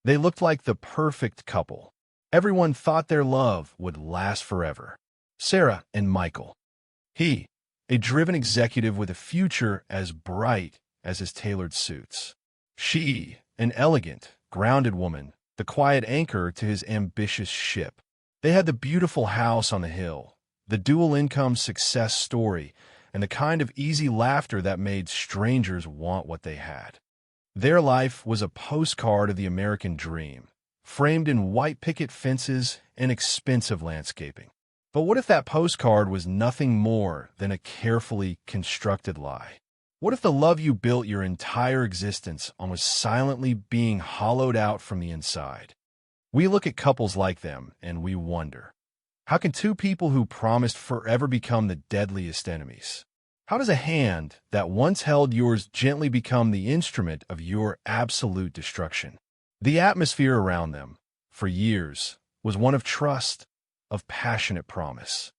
They looked like the perfect couple. Everyone thought their love would last forever. Sarah and Michael. He, a driven executive with a future as bright as his tailored suits. She, an elegant, grounded woman, the quiet anchor to his ambitious ship. They had the beautiful house on the hill, the dual-income success story, and the kind of easy laughter that made strangers want what they had. Their life was a postcard of the American dream, framed in white picket fences and expensive landscaping. But what if that postcard was nothing more than a carefully constructed lie? What if the love you built your entire existence on was silently being hollowed out from the inside? We look at couples like them and we wonder, how can two people who promised forever become the deadliest enemies? How does a hand that once held yours gently become the instrument of your absolute destruction? The atmosphere around them, for years, was one of trust, of passionate promise.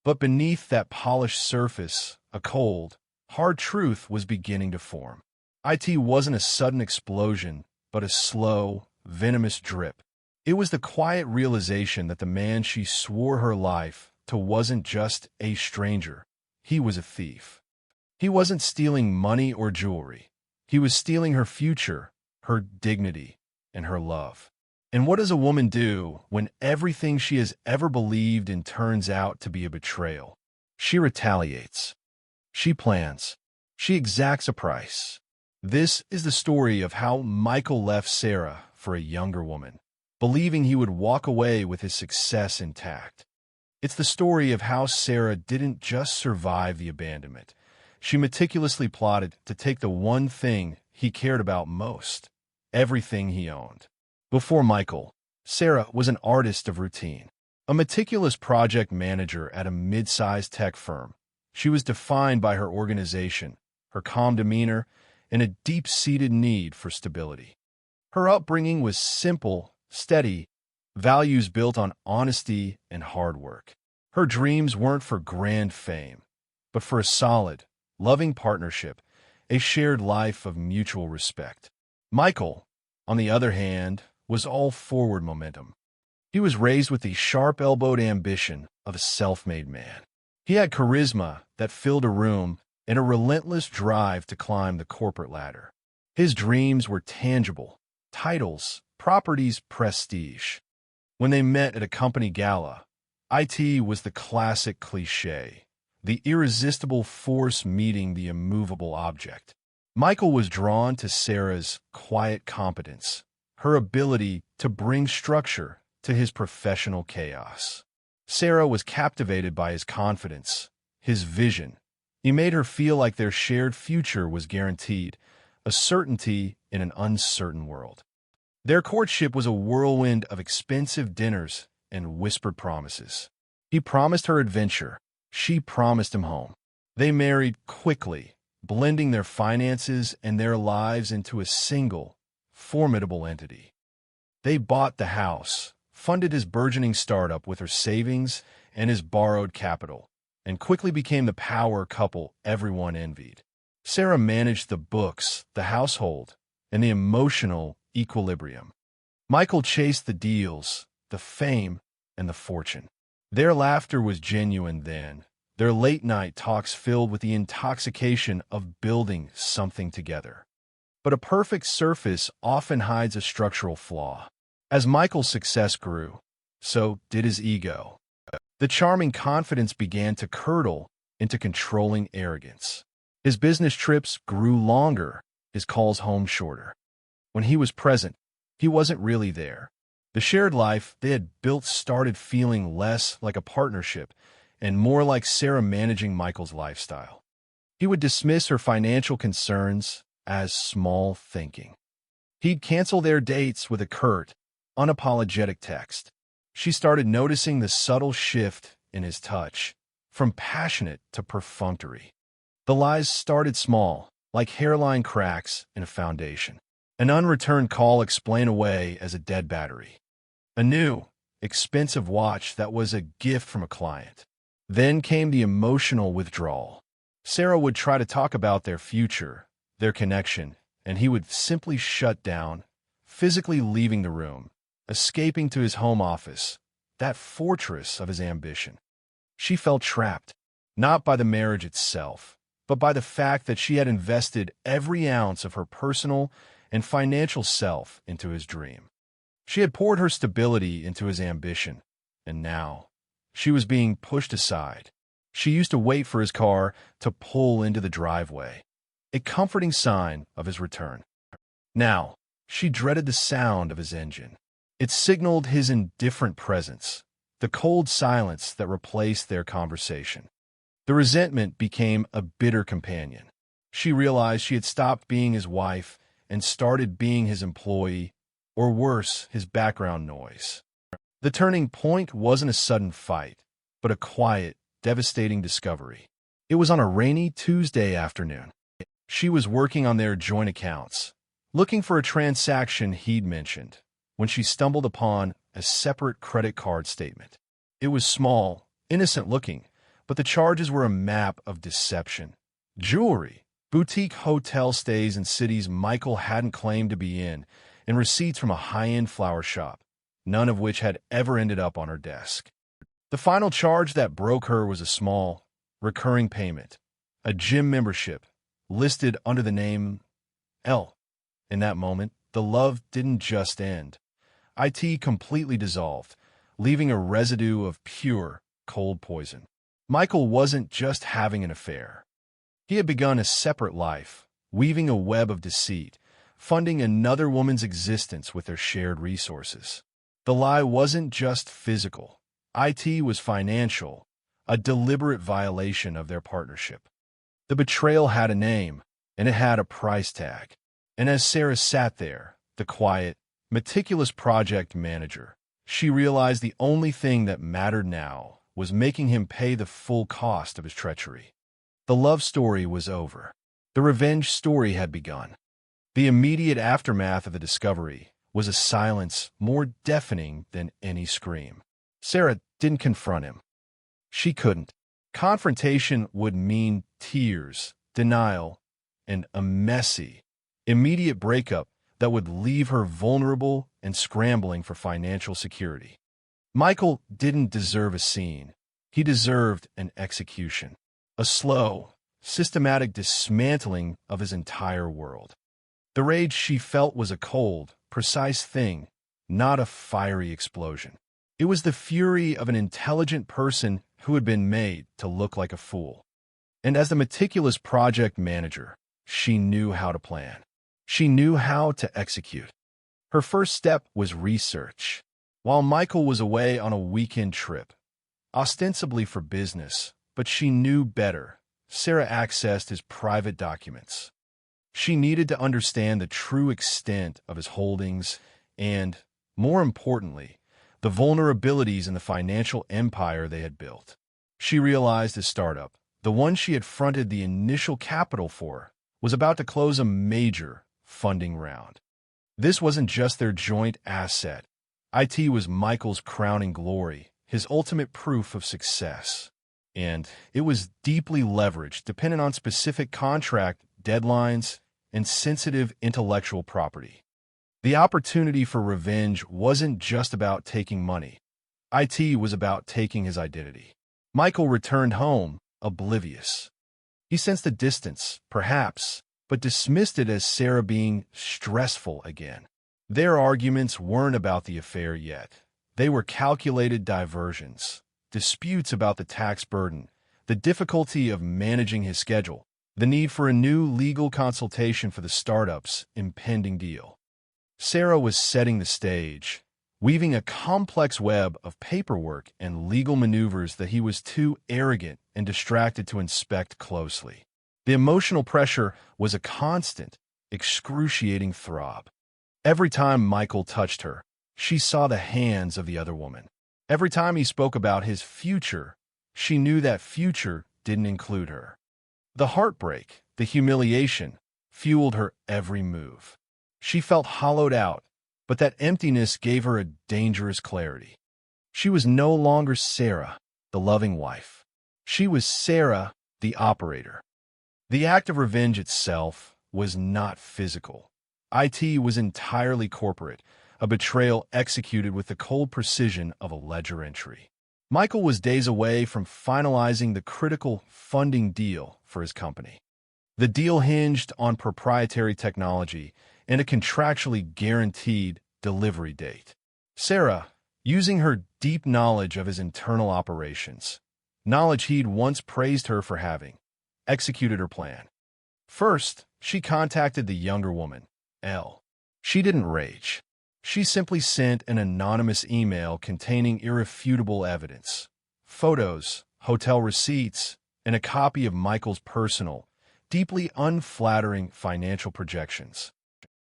But beneath that polished surface, a cold, hard truth was beginning to form. It wasn't a sudden explosion, but a slow, venomous drip. It was the quiet realization that the man she swore her life to wasn't just a stranger. He was a thief. He wasn't stealing money or jewelry. He was stealing her future, her dignity, and her love. And what does a woman do when everything she has ever believed in turns out to be a betrayal? She retaliates. She plans. She exacts a price. This is the story of how Michael left Sarah for a younger woman, believing he would walk away with his success intact. It's the story of how Sarah didn't just survive the abandonment. She meticulously plotted to take the one thing he cared about most, everything he owned. Before Michael, Sarah was an artist of routine, a meticulous project manager at a mid-sized tech firm. She was defined by her organization, her calm demeanor, and a deep-seated need for stability. Her upbringing was simple, steady, values built on honesty and hard work. Her dreams weren't for grand fame, but for a solid, loving partnership, a shared life of mutual respect. Michael, on the other hand, was all forward momentum. He was raised with the sharp-elbowed ambition of a self-made man. He had charisma that filled a room and a relentless drive to climb the corporate ladder. His dreams were tangible: titles, properties, prestige. When they met at a company gala, it was the classic cliché, the irresistible force meeting the immovable object. Michael was drawn to Sarah's quiet competence, her ability to bring structure to his professional chaos. Sarah was captivated by his confidence, his vision. He made her feel like their shared future was guaranteed, a certainty in an uncertain world. Their courtship was a whirlwind of expensive dinners and whispered promises. He promised her adventure. She promised him home. They married quickly, blending their finances and their lives into a single, formidable entity. They bought the house, funded his burgeoning startup with her savings and his borrowed capital, and quickly became the power couple everyone envied. Sarah managed the books, the household, and the emotional equilibrium. Michael chased the deals, the fame, and the fortune. Their laughter was genuine then, their late-night talks filled with the intoxication of building something together. But a perfect surface often hides a structural flaw. As Michael's success grew, so did his ego. The charming confidence began to curdle into controlling arrogance. His business trips grew longer, his calls home shorter. When he was present, he wasn't really there. The shared life they had built started feeling less like a partnership and more like Sarah managing Michael's lifestyle. He would dismiss her financial concerns as small thinking. He'd cancel their dates with a curt, unapologetic text. She started noticing the subtle shift in his touch, from passionate to perfunctory. The lies started small, like hairline cracks in a foundation. An unreturned call explained away as a dead battery. A new, expensive watch that was a gift from a client. Then came the emotional withdrawal. Sarah would try to talk about their future, their connection, and he would simply shut down, physically leaving the room, escaping to his home office, that fortress of his ambition. She felt trapped, not by the marriage itself, but by the fact that she had invested every ounce of her personal and financial self into his dream. She had poured her stability into his ambition, and now she was being pushed aside. She used to wait for his car to pull into the driveway, a comforting sign of his return. Now, she dreaded the sound of his engine. It signaled his indifferent presence, the cold silence that replaced their conversation. The resentment became a bitter companion. She realized she had stopped being his wife and started being his employee, or worse, his background noise. The turning point wasn't a sudden fight, but a quiet, devastating discovery. It was on a rainy Tuesday afternoon. She was working on their joint accounts, looking for a transaction he'd mentioned, when she stumbled upon a separate credit card statement. It was small, innocent-looking, but the charges were a map of deception. Jewelry, boutique hotel stays in cities Michael hadn't claimed to be in, and receipts from a high-end flower shop, none of which had ever ended up on her desk. The final charge that broke her was a small, recurring payment, a gym membership, listed under the name L. In that moment, the love didn't just end. It completely dissolved, leaving a residue of pure, cold poison. Michael wasn't just having an affair. He had begun a separate life, weaving a web of deceit, funding another woman's existence with their shared resources. The lie wasn't just physical. It was financial, a deliberate violation of their partnership. The betrayal had a name, and it had a price tag. And as Sarah sat there, the quiet, meticulous project manager, she realized the only thing that mattered now was making him pay the full cost of his treachery. The love story was over. The revenge story had begun. The immediate aftermath of the discovery was a silence more deafening than any scream. Sarah didn't confront him. She couldn't. Confrontation would mean tears, denial, and a messy, immediate breakup that would leave her vulnerable and scrambling for financial security. Michael didn't deserve a scene. He deserved an execution, a slow, systematic dismantling of his entire world. The rage she felt was a cold, precise thing, not a fiery explosion. It was the fury of an intelligent person who had been made to look like a fool. And as the meticulous project manager, she knew how to plan. She knew how to execute. Her first step was research. While Michael was away on a weekend trip, ostensibly for business, but she knew better, Sarah accessed his private documents. She needed to understand the true extent of his holdings and, more importantly, the vulnerabilities in the financial empire they had built. She realized his startup, the one she had fronted the initial capital for, was about to close a major funding round. This wasn't just their joint asset. It was Michael's crowning glory, his ultimate proof of success. And it was deeply leveraged, dependent on specific contract deadlines and sensitive intellectual property. The opportunity for revenge wasn't just about taking money. It was about taking his identity. Michael returned home, oblivious. He sensed a distance, perhaps, but dismissed it as Sarah being stressful again. Their arguments weren't about the affair yet. They were calculated diversions, disputes about the tax burden, the difficulty of managing his schedule, the need for a new legal consultation for the startup's impending deal. Sarah was setting the stage, weaving a complex web of paperwork and legal maneuvers that he was too arrogant and distracted to inspect closely. The emotional pressure was a constant, excruciating throb. Every time Michael touched her, she saw the hands of the other woman. Every time he spoke about his future, she knew that future didn't include her. The heartbreak, the humiliation, fueled her every move. She felt hollowed out, but that emptiness gave her a dangerous clarity. She was no longer Sarah, the loving wife. She was Sarah, the operator. The act of revenge itself was not physical. IT was entirely corporate, a betrayal executed with the cold precision of a ledger entry. Michael was days away from finalizing the critical funding deal for his company. The deal hinged on proprietary technology and a contractually guaranteed delivery date. Sarah, using her deep knowledge of his internal operations, knowledge he'd once praised her for having, executed her plan. First, she contacted the younger woman, Elle. She didn't rage. She simply sent an anonymous email containing irrefutable evidence, photos, hotel receipts, and a copy of Michael's personal, deeply unflattering financial projections.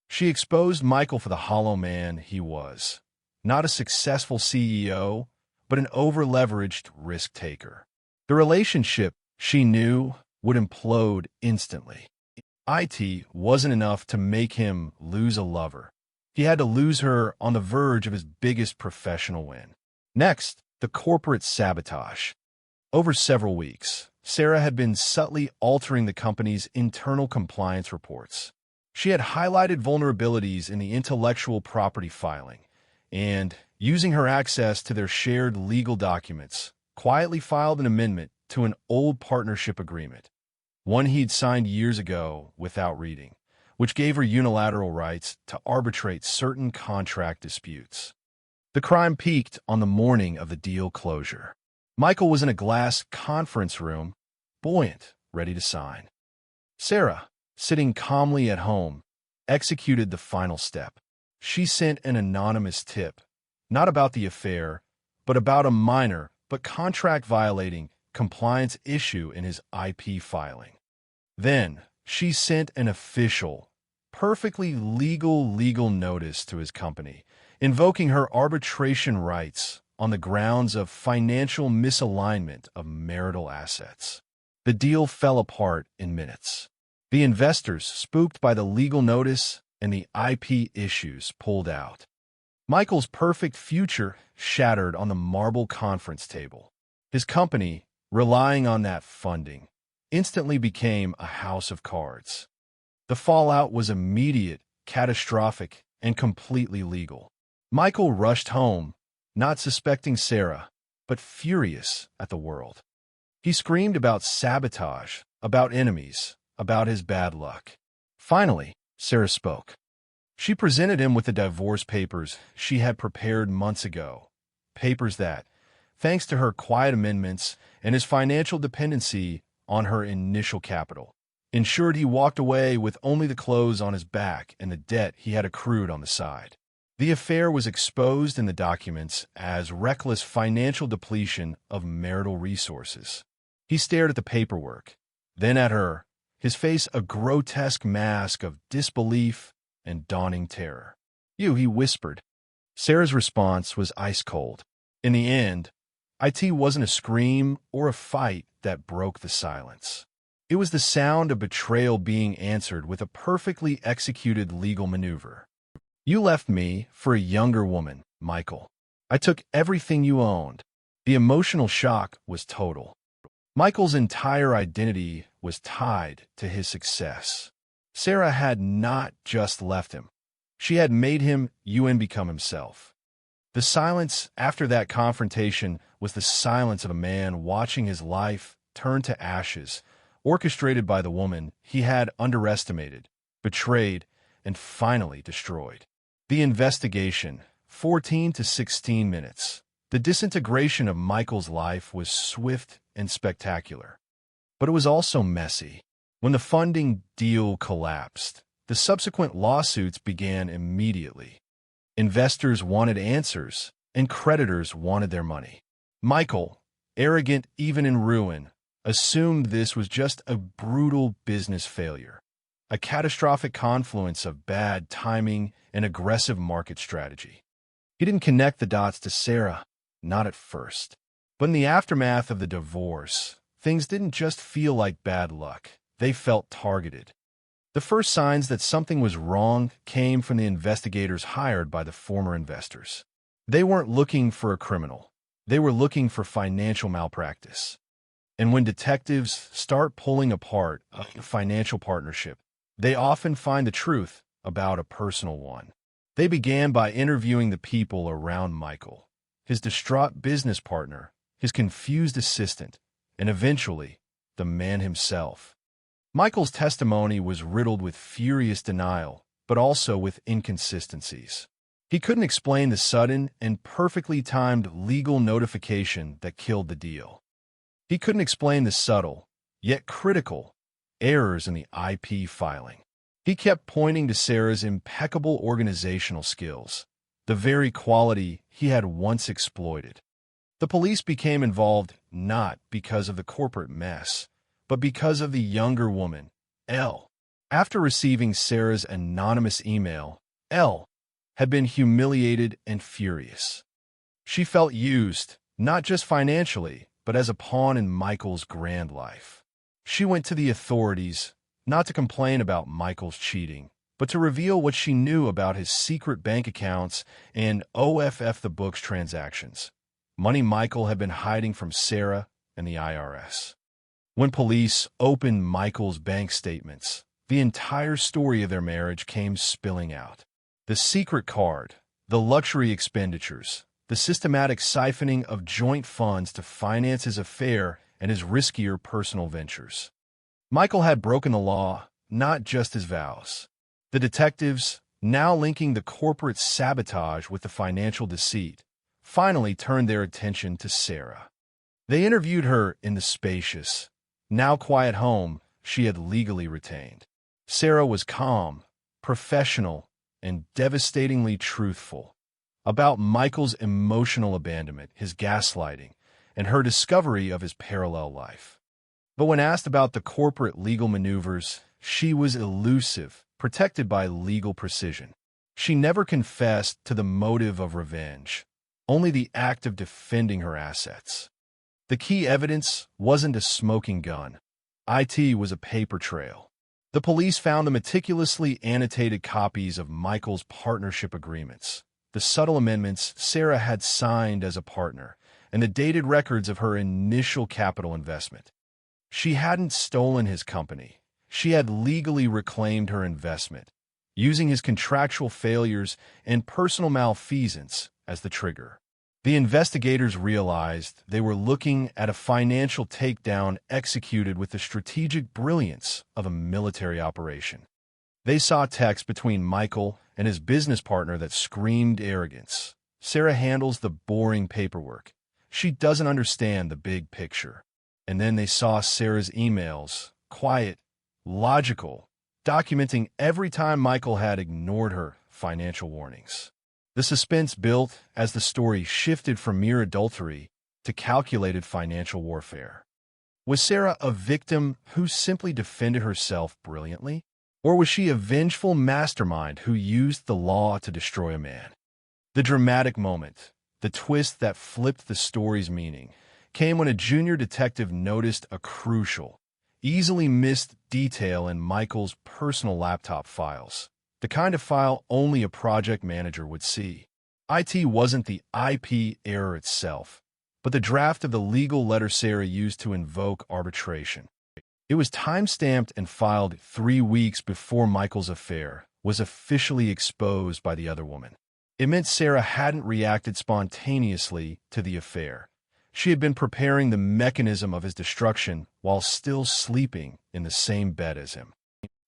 She exposed Michael for the hollow man he was, not a successful CEO, but an over-leveraged risk-taker. The relationship, she knew, would implode instantly. IT wasn't enough to make him lose a lover. He had to lose her on the verge of his biggest professional win. Next, the corporate sabotage. Over several weeks, Sarah had been subtly altering the company's internal compliance reports. She had highlighted vulnerabilities in the intellectual property filing and, using her access to their shared legal documents, quietly filed an amendment to an old partnership agreement, one he'd signed years ago without reading, which gave her unilateral rights to arbitrate certain contract disputes. The crime peaked on the morning of the deal closure. Michael was in a glass conference room, buoyant, ready to sign. Sarah, sitting calmly at home, executed the final step. She sent an anonymous tip, not about the affair, but about a minor but contract-violating compliance issue in his IP filing. Then, she sent an official, perfectly legal notice to his company, invoking her arbitration rights on the grounds of financial misalignment of marital assets. The deal fell apart in minutes. The investors, spooked by the legal notice and the IP issues, pulled out. Michael's perfect future shattered on the marble conference table. His company, relying on that funding, instantly became a house of cards. The fallout was immediate, catastrophic, and completely legal. Michael rushed home, not suspecting Sarah, but furious at the world. He screamed about sabotage, about enemies, about his bad luck. Finally, Sarah spoke. She presented him with the divorce papers she had prepared months ago, papers that, thanks to her quiet amendments and his financial dependency on her initial capital, ensured he walked away with only the clothes on his back and the debt he had accrued on the side. The affair was exposed in the documents as reckless financial depletion of marital resources. He stared at the paperwork, then at her, his face a grotesque mask of disbelief and dawning terror. "You," he whispered. Sarah's response was ice cold. In the end, IT wasn't a scream or a fight that broke the silence. It was the sound of betrayal being answered with a perfectly executed legal maneuver. "You left me for a younger woman, Michael. I took everything you owned." The emotional shock was total. Michael's entire identity was tied to his success. Sarah had not just left him. She had made him become himself. The silence after that confrontation was the silence of a man watching his life turn to ashes, orchestrated by the woman he had underestimated, betrayed, and finally destroyed. The investigation, 14 to 16 minutes. The disintegration of Michael's life was swift and spectacular. But it was also messy. When the funding deal collapsed, the subsequent lawsuits began immediately. Investors wanted answers, and creditors wanted their money. Michael, arrogant even in ruin, assumed this was just a brutal business failure, a catastrophic confluence of bad timing and aggressive market strategy. He didn't connect the dots to Sarah, not at first. But in the aftermath of the divorce, things didn't just feel like bad luck. They felt targeted. The first signs that something was wrong came from the investigators hired by the former investors. They weren't looking for a criminal. They were looking for financial malpractice. And when detectives start pulling apart a financial partnership, they often find the truth about a personal one. They began by interviewing the people around Michael, his distraught business partner, his confused assistant, and eventually, the man himself. Michael's testimony was riddled with furious denial, but also with inconsistencies. He couldn't explain the sudden and perfectly timed legal notification that killed the deal. He couldn't explain the subtle, yet critical, errors in the IP filing. He kept pointing to Sarah's impeccable organizational skills, the very quality he had once exploited. The police became involved not because of the corporate mess, but because of the younger woman, Elle. After receiving Sarah's anonymous email, Elle had been humiliated and furious. She felt used, not just financially, but as a pawn in Michael's grand life. She went to the authorities, not to complain about Michael's cheating, but to reveal what she knew about his secret bank accounts and OFF the books transactions, money Michael had been hiding from Sarah and the IRS. When police opened Michael's bank statements, the entire story of their marriage came spilling out. The secret card, the luxury expenditures, the systematic siphoning of joint funds to finance his affair and his riskier personal ventures. Michael had broken the law, not just his vows. The detectives, now linking the corporate sabotage with the financial deceit, finally turned their attention to Sarah. They interviewed her in the spacious, now quiet home she had legally retained. Sarah was calm, professional, and devastatingly truthful about Michael's emotional abandonment, his gaslighting, and her discovery of his parallel life. But when asked about the corporate legal maneuvers, she was elusive, protected by legal precision. She never confessed to the motive of revenge, only the act of defending her assets. The key evidence wasn't a smoking gun. It was a paper trail. The police found the meticulously annotated copies of Michael's partnership agreements, the subtle amendments Sarah had signed as a partner, and the dated records of her initial capital investment. She hadn't stolen his company. She had legally reclaimed her investment, using his contractual failures and personal malfeasance as the trigger. The investigators realized they were looking at a financial takedown executed with the strategic brilliance of a military operation. They saw texts between Michael and his business partner that screamed arrogance. Sarah handles the boring paperwork. She doesn't understand the big picture. And then they saw Sarah's emails, quiet, logical, documenting every time Michael had ignored her financial warnings. The suspense built as the story shifted from mere adultery to calculated financial warfare. Was Sarah a victim who simply defended herself brilliantly? Or was she a vengeful mastermind who used the law to destroy a man? The dramatic moment, the twist that flipped the story's meaning, came when a junior detective noticed a crucial, easily missed detail in Michael's personal laptop files. The kind of file only a project manager would see. It wasn't the IP error itself, but the draft of the legal letter Sarah used to invoke arbitration. It was time-stamped and filed 3 weeks before Michael's affair was officially exposed by the other woman. It meant Sarah hadn't reacted spontaneously to the affair. She had been preparing the mechanism of his destruction while still sleeping in the same bed as him.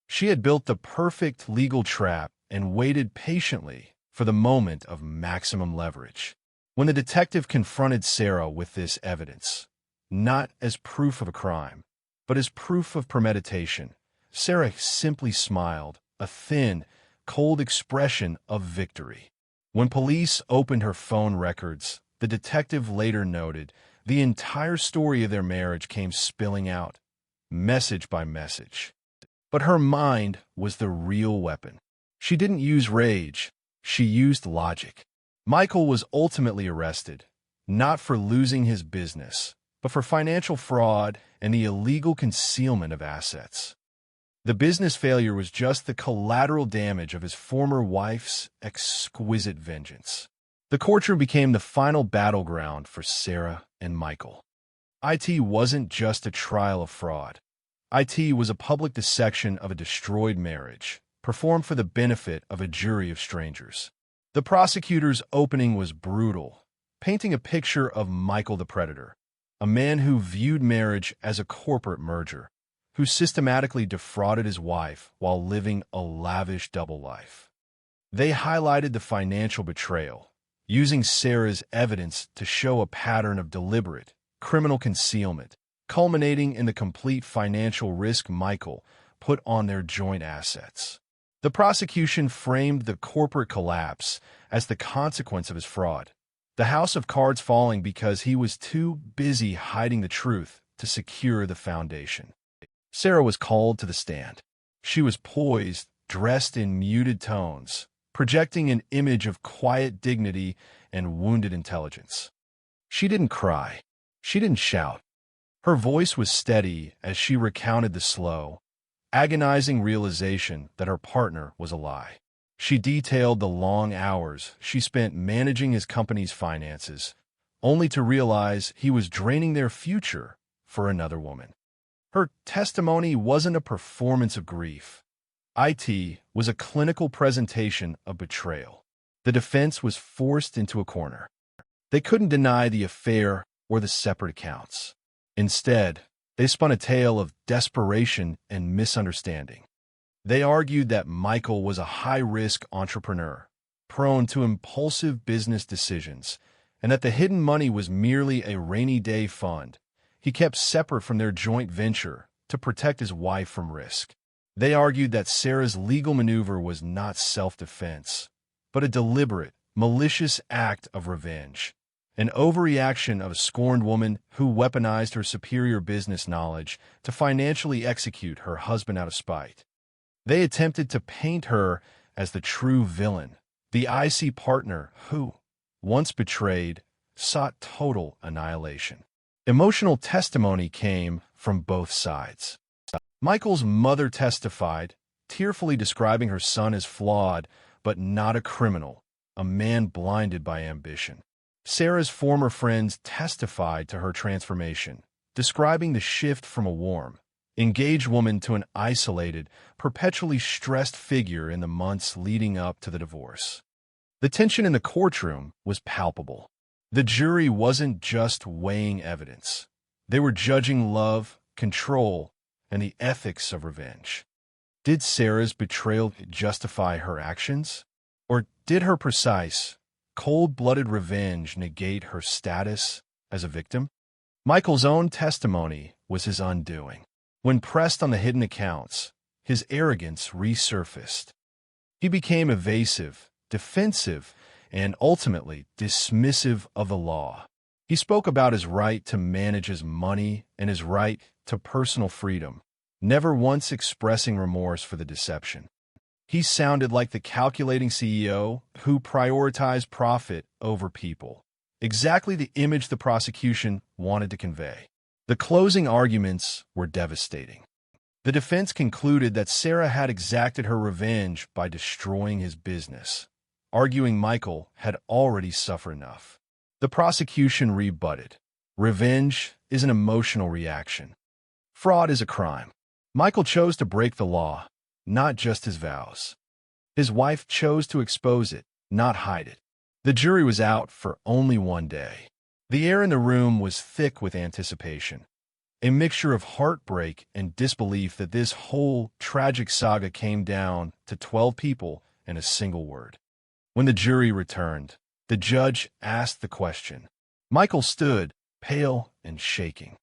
She had built the perfect legal trap and waited patiently for the moment of maximum leverage. When the detective confronted Sarah with this evidence, not as proof of a crime, but as proof of premeditation, Sarah simply smiled, a thin, cold expression of victory. When police opened her phone records, the detective later noted, the entire story of their marriage came spilling out, message by message. But her mind was the real weapon. She didn't use rage, she used logic. Michael was ultimately arrested, not for losing his business, but for financial fraud and the illegal concealment of assets. The business failure was just the collateral damage of his former wife's exquisite vengeance. The courtroom became the final battleground for Sarah and Michael. It wasn't just a trial of fraud. It was a public dissection of a destroyed marriage, performed for the benefit of a jury of strangers. The prosecutor's opening was brutal, painting a picture of Michael the Predator, a man who viewed marriage as a corporate merger, who systematically defrauded his wife while living a lavish double life. They highlighted the financial betrayal, using Sarah's evidence to show a pattern of deliberate, criminal concealment, culminating in the complete financial risk Michael put on their joint assets. The prosecution framed the corporate collapse as the consequence of his fraud, the house of cards falling because he was too busy hiding the truth to secure the foundation. Sarah was called to the stand. She was poised, dressed in muted tones, projecting an image of quiet dignity and wounded intelligence. She didn't cry. She didn't shout. Her voice was steady as she recounted the slow, agonizing realization that her partner was a lie. She detailed the long hours she spent managing his company's finances, only to realize he was draining their future for another woman. Her testimony wasn't a performance of grief. It was a clinical presentation of betrayal. The defense was forced into a corner. They couldn't deny the affair or the separate accounts. Instead, they spun a tale of desperation and misunderstanding. They argued that Michael was a high-risk entrepreneur, prone to impulsive business decisions, and that the hidden money was merely a rainy day fund he kept separate from their joint venture to protect his wife from risk. They argued that Sarah's legal maneuver was not self-defense, but a deliberate, malicious act of revenge, an overreaction of a scorned woman who weaponized her superior business knowledge to financially execute her husband out of spite. They attempted to paint her as the true villain, the icy partner who, once betrayed, sought total annihilation. Emotional testimony came from both sides. Michael's mother testified, tearfully describing her son as flawed but not a criminal, a man blinded by ambition. Sarah's former friends testified to her transformation, describing the shift from a warm, engaged woman to an isolated, perpetually stressed figure in the months leading up to the divorce. The tension in the courtroom was palpable. The jury wasn't just weighing evidence. They were judging love, control, and the ethics of revenge. Did Sarah's betrayal justify her actions? Or did her precise, cold-blooded revenge negate her status as a victim? Michael's own testimony was his undoing. When pressed on the hidden accounts, his arrogance resurfaced. He became evasive, defensive, and ultimately dismissive of the law. He spoke about his right to manage his money and his right to personal freedom, never once expressing remorse for the deception. He sounded like the calculating CEO who prioritized profit over people, exactly the image the prosecution wanted to convey. The closing arguments were devastating. The defense concluded that Sarah had exacted her revenge by destroying his business, arguing Michael had already suffered enough. The prosecution rebutted. Revenge is an emotional reaction. Fraud is a crime. Michael chose to break the law, not just his vows. His wife chose to expose it, not hide it. The jury was out for only one day. The air in the room was thick with anticipation, a mixture of heartbreak and disbelief that this whole tragic saga came down to 12 people and a single word. When the jury returned, the judge asked the question. Michael stood, pale and shaking.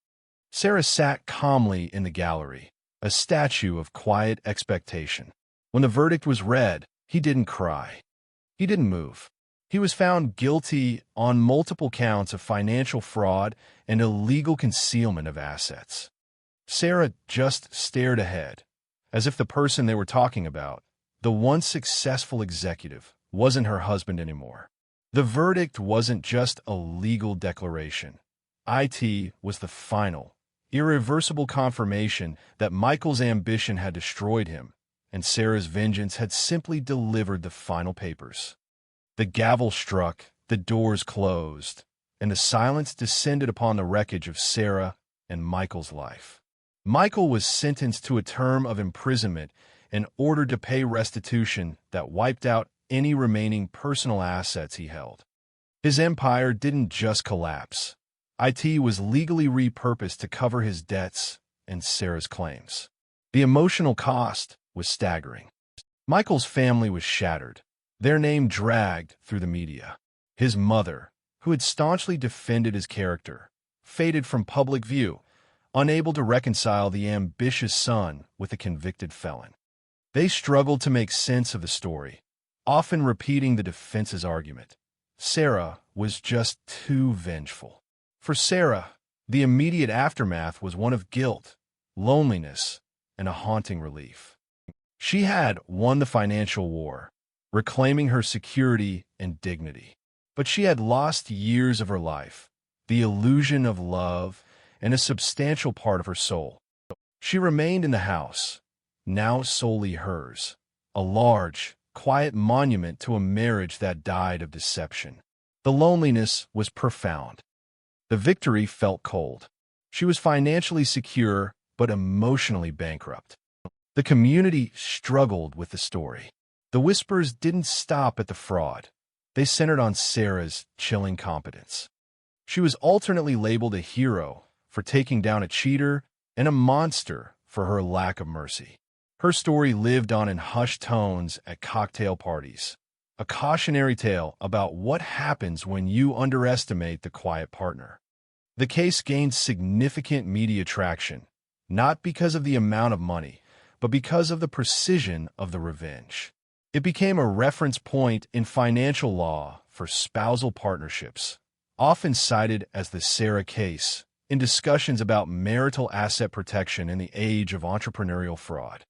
Sarah sat calmly in the gallery, a statue of quiet expectation. When the verdict was read, he didn't cry. He didn't move. He was found guilty on multiple counts of financial fraud and illegal concealment of assets. Sarah just stared ahead, as if the person they were talking about, the once successful executive, wasn't her husband anymore. The verdict wasn't just a legal declaration. It was the final, irreversible confirmation that Michael's ambition had destroyed him, and Sarah's vengeance had simply delivered the final papers. The gavel struck, the doors closed, and the silence descended upon the wreckage of Sarah and Michael's life. Michael was sentenced to a term of imprisonment and ordered to pay restitution that wiped out any remaining personal assets he held. His empire didn't just collapse. It was legally repurposed to cover his debts and Sarah's claims. The emotional cost was staggering. Michael's family was shattered, their name dragged through the media. His mother, who had staunchly defended his character, faded from public view, unable to reconcile the ambitious son with a convicted felon. They struggled to make sense of the story, often repeating the defense's argument. Sarah was just too vengeful. For Sarah, the immediate aftermath was one of guilt, loneliness, and a haunting relief. She had won the financial war, reclaiming her security and dignity. But she had lost years of her life, the illusion of love, and a substantial part of her soul. She remained in the house, now solely hers, a large, quiet monument to a marriage that died of deception. The loneliness was profound. The victory felt cold. She was financially secure, but emotionally bankrupt. The community struggled with the story. The whispers didn't stop at the fraud. They centered on Sarah's chilling competence. She was alternately labeled a hero for taking down a cheater and a monster for her lack of mercy. Her story lived on in hushed tones at cocktail parties, a cautionary tale about what happens when you underestimate the quiet partner. The case gained significant media traction, not because of the amount of money, but because of the precision of the revenge. It became a reference point in financial law for spousal partnerships, often cited as the Sarah case in discussions about marital asset protection in the age of entrepreneurial fraud.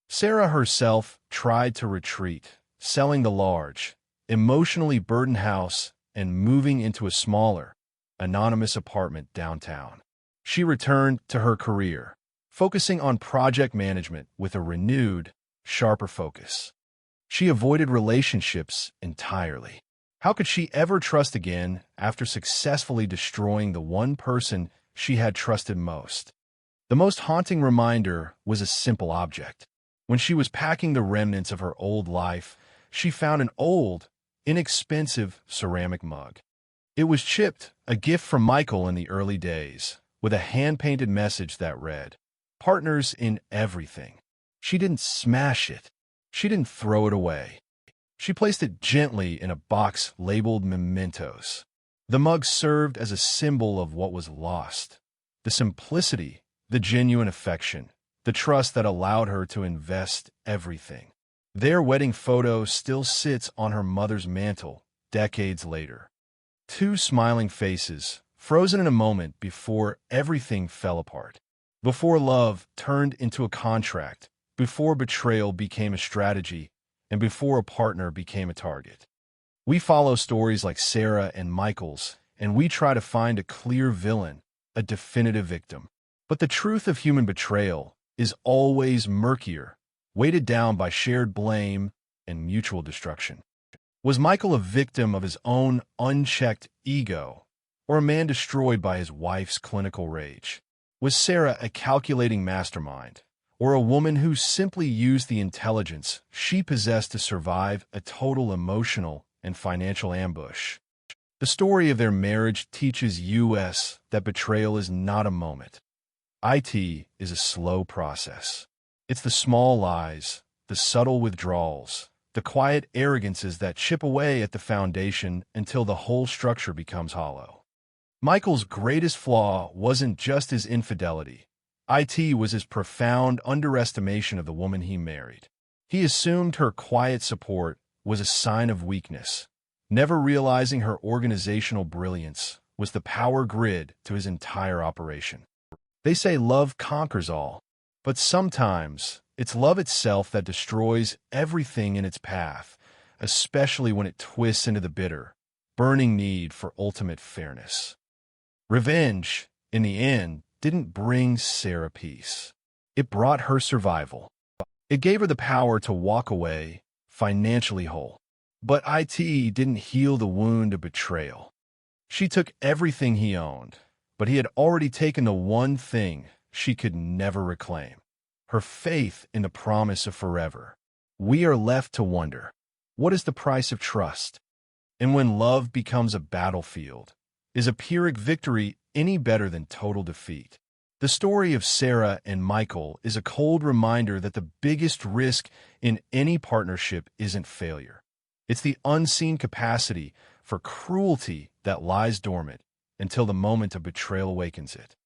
Sarah herself tried to retreat, selling the large, emotionally burdened house and moving into a smaller, anonymous apartment downtown. She returned to her career, focusing on project management with a renewed, sharper focus. She avoided relationships entirely. How could she ever trust again after successfully destroying the one person she had trusted most? The most haunting reminder was a simple object. When she was packing the remnants of her old life, she found an old, inexpensive ceramic mug. It was chipped, a gift from Michael in the early days, with a hand-painted message that read, "Partners in everything." She didn't smash it. She didn't throw it away. She placed it gently in a box labeled mementos. The mug served as a symbol of what was lost. The simplicity, the genuine affection, the trust that allowed her to invest everything. Their wedding photo still sits on her mother's mantle decades later. Two smiling faces, frozen in a moment before everything fell apart. Before love turned into a contract, before betrayal became a strategy, and before a partner became a target. We follow stories like Sarah and Michael's, and we try to find a clear villain, a definitive victim. But the truth of human betrayal is always murkier, weighted down by shared blame and mutual destruction. Was Michael a victim of his own unchecked ego, or a man destroyed by his wife's clinical rage? Was Sarah a calculating mastermind, or a woman who simply used the intelligence she possessed to survive a total emotional and financial ambush? The story of their marriage teaches us that betrayal is not a moment. It is a slow process. It's the small lies, the subtle withdrawals, the quiet arrogances that chip away at the foundation until the whole structure becomes hollow. Michael's greatest flaw wasn't just his infidelity. It was his profound underestimation of the woman he married. He assumed her quiet support was a sign of weakness, never realizing her organizational brilliance was the power grid to his entire operation. They say love conquers all, but sometimes it's love itself that destroys everything in its path, especially when it twists into the bitter, burning need for ultimate fairness. Revenge, in the end, didn't bring Sarah peace. It brought her survival. It gave her the power to walk away, financially whole. But It didn't heal the wound of betrayal. She took everything he owned, but he had already taken the one thing she could never reclaim: her faith in the promise of forever. We are left to wonder, what is the price of trust? And when love becomes a battlefield, is a Pyrrhic victory any better than total defeat? The story of Sarah and Michael is a cold reminder that the biggest risk in any partnership isn't failure. It's the unseen capacity for cruelty that lies dormant until the moment of betrayal awakens it.